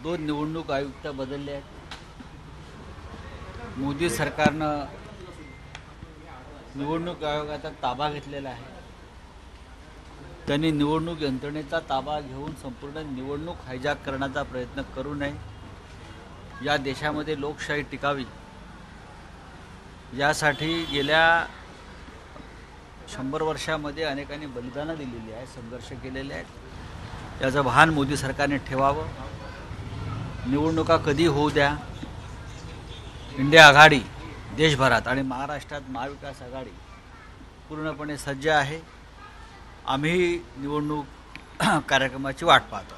दोन निवडणूक आयुक्त बदलले आहेत. मोदी सरकारनं निवडणूक आयोगाचा ताबा घेतलेला आहे. त्यांनी निवडणूक यंत्रणेचा ताबा घेऊन संपूर्ण निवडणूक हायजॅक करण्याचा प्रयत्न करू नये. या देशामध्ये लोकशाही टिकावी यासाठी गेल्या 100 वर्षामध्ये अनेकांनी बलिदानं दिलेली आहेत, संघर्ष केलेले आहेत. याचं भान मोदी सरकारने ठेवावं. निवडणुका कधी होऊ द्या. इंडिया आघाडी देशभरात आणि महाराष्ट्रात महाविकास आघाडी पूर्णपणे सज्ज आहे. आम्ही निवडणूक कार्यक्रमाची वाट पाहतो.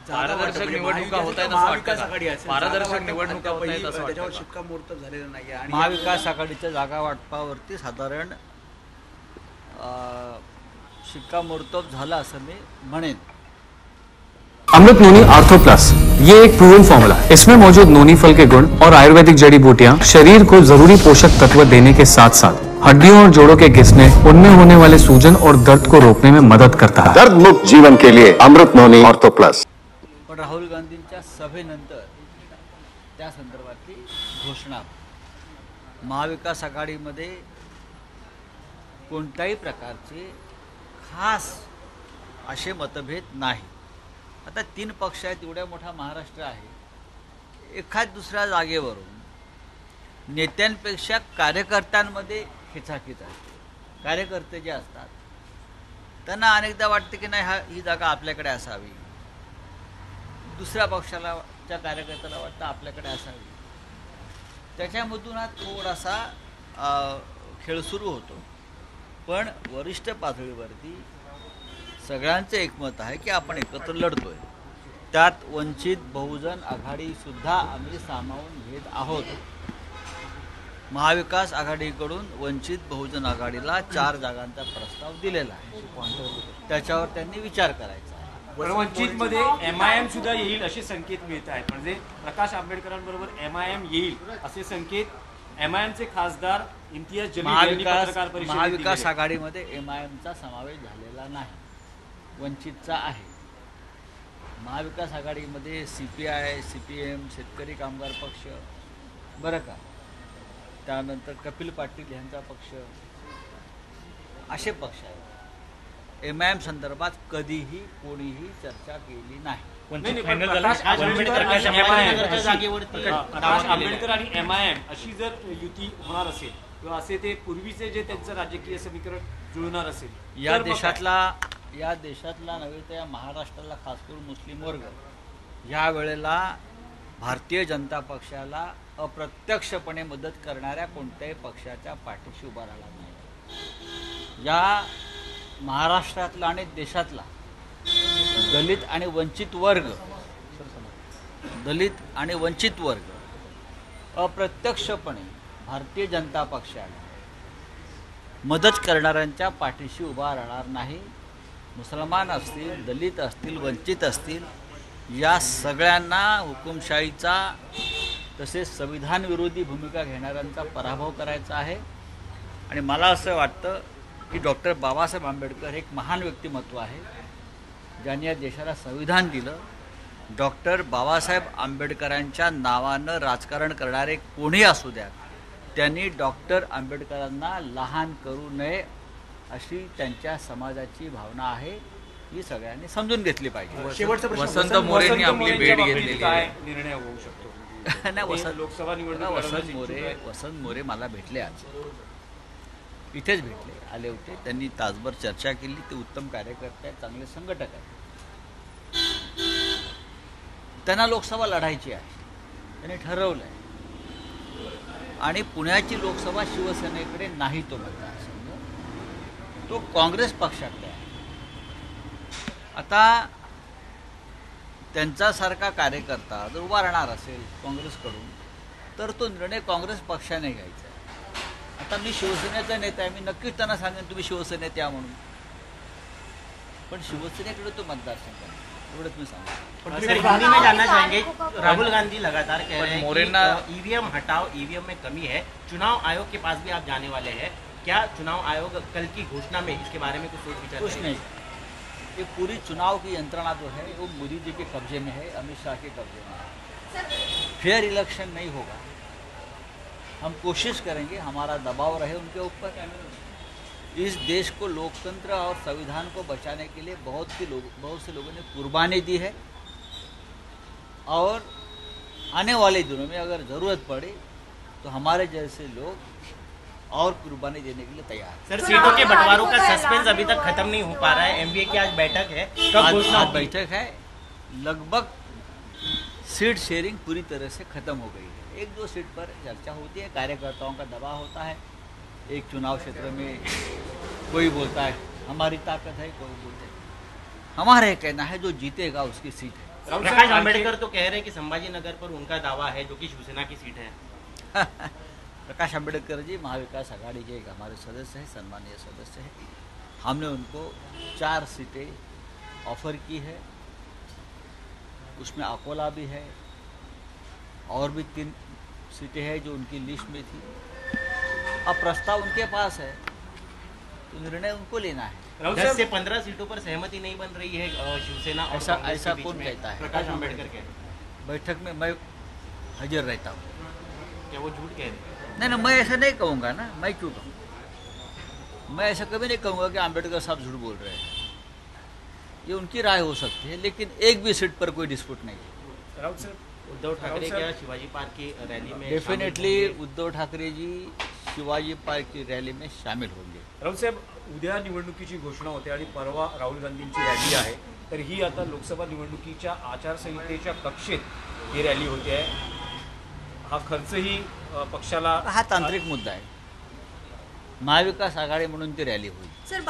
पारदर्शक निवडणुका होत आहेत असं वाटतं. पारदर्शक निवडणुका होत आहेत असं वाटतं. शिक्कामोर्तब झालेलं नाही आणि महाविकास आघाडीच्या जागा वाटपावरती साधारण शिक्कामोर्तब झाला असं मी म्हणेन. अमृत नोनी आर्थो प्लस ये एक प्रूवन फॉर्मूला है. इसमें मौजूद नोनी फल के गुण और आयुर्वेदिक जड़ी बूटियां शरीर को जरूरी पोषक तत्व देने के साथ साथ हड्डियों और जोड़ों के घिसने, उनमें होने वाले सूजन और दर्द को रोकने में मदद करता है. दर्द मुक्त जीवन के लिए अमृत नोनी ऑर्थो प्लस. पण राहुल गांधींच्या सभेनंतर त्या संदर्भातली घोषणा. महाविकास आघाडीमध्ये कोणत्याही प्रकारचे खास असे मतभेद नाही. आता 3 पक्ष आहेत, एवढ्या मोठा महाराष्ट्र आहे. एखाद दुसऱ्या जागेवरून नेत्यांपेक्षा कार्यकर्त्यांमध्ये खेचाखेच असते. कार्यकर्ते जे असतात त्यांना अनेकदा वाटते की नाही ही जागा आपल्याकडे असावी. दुसऱ्या पक्षाला त्या कार्यकर्त्याला वाटतं आपल्याकडे असावी. त्याच्यामधून हा थोडासा खेळ सुरू होतो. पण वरिष्ठ पातळीवरती सगळ्यांचं एकमत आहे की आपण एकत्र लढतोय. त्यात वंचित बहुजन आघाडीसुद्धा आम्ही सामावून घेत आहोत. महाविकास आघाडीकडून वंचित बहुजन आघाडीला 4 जागांचा प्रस्ताव दिलेला आहे. त्याच्यावर त्यांनी विचार करायचा आहे. वंचितमध्ये MIM सुद्धा येईल असे संकेत मिळत आहेत. म्हणजे प्रकाश आंबेडकरांबरोबर MIM येईल असे संकेत MIMचे खासदार इम्तियाज जलील यांनी पत्रकार परिषदेत महाविकास आघाडीमध्ये MIMचा समावेश झालेला नाही, वंचितचा आहे. महाविकास आघाडीमध्ये CPI, CPM, शेतकरी कामगार पक्ष, बरं का, त्यानंतर कपिल पाटील यांचा पक्ष, असे पक्ष आहेत. MIM संदर्भात कधीही कोणीही चर्चा केली नाही. प्रकाश आंबेडकर आणि MIM अशी जर युती होणार असेल किंवा असे ते पूर्वीचे जे त्यांचं राजकीय समीकरण जुळणार असेल, या देशातला नव्हे तर या महाराष्ट्राला खास करून मुस्लिम वर्ग ह्या वेळेला भारतीय जनता पक्षाला अप्रत्यक्षपणे मदत करणाऱ्या कोणत्याही पक्षाच्या पाठीशी उभा राहिला नाही. या महाराष्ट्रातला आणि देशातला दलित आणि वंचित वर्ग अप्रत्यक्षपणे भारतीय जनता पक्षाला मदत करणाऱ्यांच्या पाठीशी उभा राहणार नाही. मुसलमान असतील, दलित असतील, वंचित असतील, या सगळ्यांना हुकुमशाहीचा तसेच संविधान विरोधी भूमिका घेणाऱ्यांचा पराभव करायचा आहे. आणि मला असं वाटतं की डॉक्टर बाबासाहेब आंबेडकर एक महान व्यक्तिमत्व आहे, ज्यांनी या देशाला संविधान दिलं. डॉक्टर बाबासाहेब आंबेडकरांच्या नावानं राजकारण करणारे कोणी असू द्या, त्यांनी डॉक्टर आंबेडकरांना लहान करू नये अशी त्यांच्या समाजाची भावना आहे. ही सगळ्यांनी समजून घेतली पाहिजे. वसंत मोरेंनी आपली भेट घेतलेली, काय निर्णय होऊ शकतो? नाही, लोकसभा निवडणूक वसंत मोरे मला भेटले, आज इथेच भेटले, आले होते. त्यांनी तासभर चर्चा केली. ते उत्तम कार्यकर्ते आहेत, चांगले संघटक आहेत. त्यांना लोकसभा लढायची आहे, त्यांनी ठरवलं आहे. आणि पुण्याची लोकसभा शिवसेनेकडे नाही, तो मतदारसंघ तो काँग्रेस पक्षाकडे आहे. आता त्यांच्यासारखा कार्यकर्ता जर उभा राहणार असेल काँग्रेसकडून तर तो निर्णय काँग्रेस पक्षाने घ्यायचा आहे. आता मी शिवसेनेचा नेता आहे, मी नक्कीच त्यांना सांगेन तुम्ही शिवसेनेत या म्हणून. पण शिवसेनेकडे तो मतदारसंघ आहे, एवढंच मी सांगतो. में जानना चाहेंगे, राहुल गांधी लगातार कह रहे हैं कि EVM हटाओ, EVM में कमी है. चुनाव आयोग के पास भी आप जाने वाले हैं. क्या चुनाव आयोग कल की घोषणा में इसके बारे में कुछ सोच विचार? कुछ नहीं, ये पूरी चुनाव की यंत्रणा जो है वो मोदी जी के कब्जे में है, अमित शाह के कब्जे में है। फेयर इलेक्शन नहीं होगा। हम कोशिश करेंगे, हमारा दबाव रहे उनके ऊपर। इस देश को, लोकतंत्र और संविधान को बचाने के लिए बहुत से लोगों ने कुर्बानी दी है और आने वाले दिनों में अगर ज़रूरत पड़े तो हमारे जैसे लोग और कुर्बानी देने के लिए तैयार हैं। सर, सीटों के बंटवारों का सस्पेंस अभी तक खत्म नहीं हो पा रहा है। एमबीए की आज बैठक है, कब घोषणा आज होगी? बैठक है, लगभग सीट शेयरिंग पूरी तरह से खत्म हो गई है। एक दो सीट पर चर्चा होती है, कार्यकर्ताओं का दबाव होता है। एक चुनाव क्षेत्र में कोई बोलता है हमारी ताकत है, कोई बोलते हैं हमारा ये कहना है जो जीतेगा उसकी सीट है। प्रकाश आंबेडकर तो कह रहे हैं कि संभाजी नगर पर उनका दावा है, जो कि शिवसेना की सीट है। प्रकाश आंबेडकर जी महाविकास आघाड़ी के एक हमारे सदस्य हैं, सम्मानीय सदस्य हैं। हमने उनको 4 सीटें ऑफर की है, उसमें अकोला भी है और भी 3 सीटें हैं जो उनकी लिस्ट में थी। अब प्रस्ताव उनके पास है तो निर्णय उनको लेना है। 10 से 15 सीटों पर सहमति नहीं बन रही है शिवसेना और कांग्रेस ऐसा के बीच कौन में। कहता है? प्रकाश आंबेडकर कहते हैं। बैठक में मैं हाजिर रहता हूँ। क्या वो झूठ कह रहे हैं? नहीं, मैं ऐसा नहीं कहूँगा ना, मैं क्यों कहूँ? मैं ऐसा कभी नहीं कहूँगा कि आंबेडकर साहब झूठ बोल रहे हैं। ये उनकी राय हो सकती है, लेकिन एक भी सीट पर कोई डिस्प्यूट नहीं है। राऊत सर, उद्धव ठाकरे क्या शिवाजी पार्क की रैली में डेफिनेटली उद्धव ठाकरे जी शिवाजी पार्क की रॅली में शामिल होंगे। राऊत साहेब, उद्या निवडणुकीची घोषणा होते आणि परवा राहुल गांधींची रॅली आहे, तर ही आता लोकसभा निवडणुकीच्या आचारसंहितेच्या कक्षेत ही रॅली होते आहे। हा खर्चही पक्षाला हा तांत्रिक मुद्दा आहे। महाविकास आघाडी म्हणून ती रॅली होईल। सर,